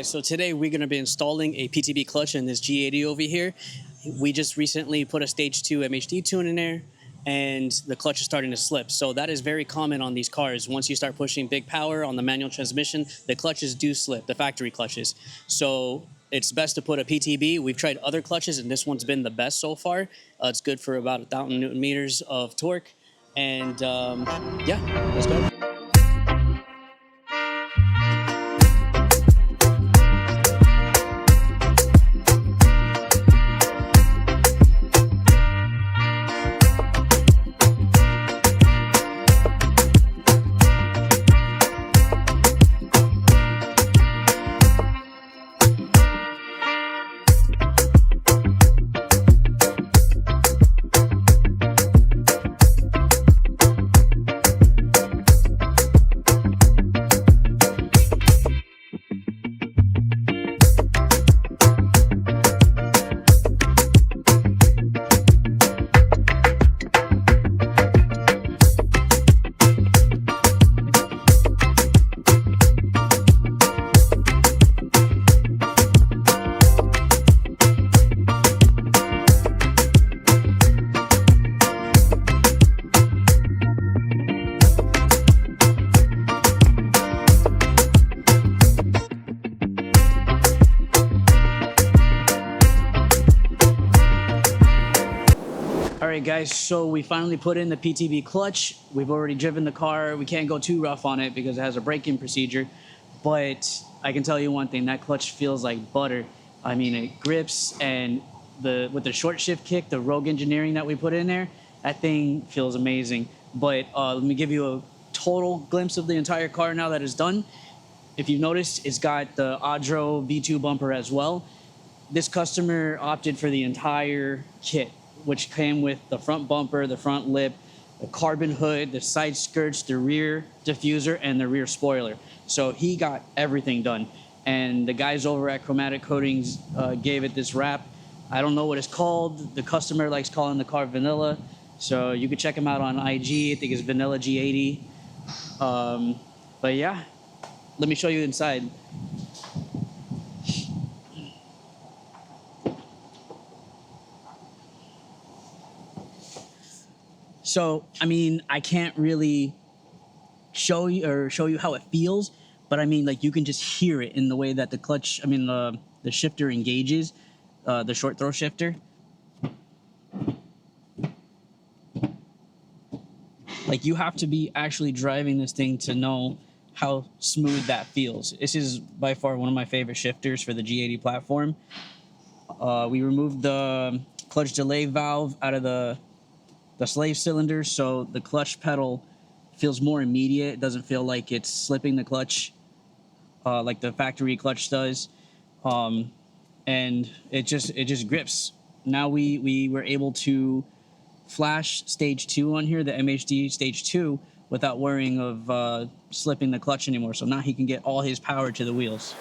guys, so today we're going to be installing a PTB clutch in this G80 over here. We just recently put a stage 2 MHD tune in there and the clutch is starting to slip. So that is very common on these cars. Once you start pushing big power on the manual transmission, the clutches do slip, the factory clutches. So it's best to put a PTB. We've tried other clutches and this one's been the best so far. It's good for about 1,000 Newton meters of torque. And yeah, let's go. Alright guys, so we finally put in the PTB clutch. We've already driven the car. We can't go too rough on it because it has a braking procedure. But I can tell you one thing, that clutch feels like butter. I mean, it grips, and with the short shift kick, the Rogue engineering that we put in there, that thing feels amazing. But let me give you a total glimpse of the entire car now that it's done. If you've noticed, it's got the Adro V2 bumper as well. This customer opted for the entire kit, which came with the front bumper, the front lip, the carbon hood, the side skirts, the rear diffuser, and the rear spoiler. So he got everything done. And the guys over at Chromatic Coatings gave it this wrap. I don't know what it's called. The customer likes calling the car vanilla. So you can check him out on IG. I think it's Vanilla G80. But yeah, let me show you inside. So, I mean, I can't really show you how it feels, but I mean, like, you can just hear it in the way that the clutch, I mean, the shifter engages, the short throw shifter. Like, you have to be actually driving this thing to know how smooth that feels. This is by far one of my favorite shifters for the G80 platform. We removed the clutch delay valve out of the slave cylinder, so the clutch pedal feels more immediate. It doesn't feel like it's slipping the clutch like the factory clutch does, and it just grips. Now we were able to flash stage 2 on here, the MHD stage 2, without worrying of slipping the clutch anymore. So now he can get all his power to the wheels.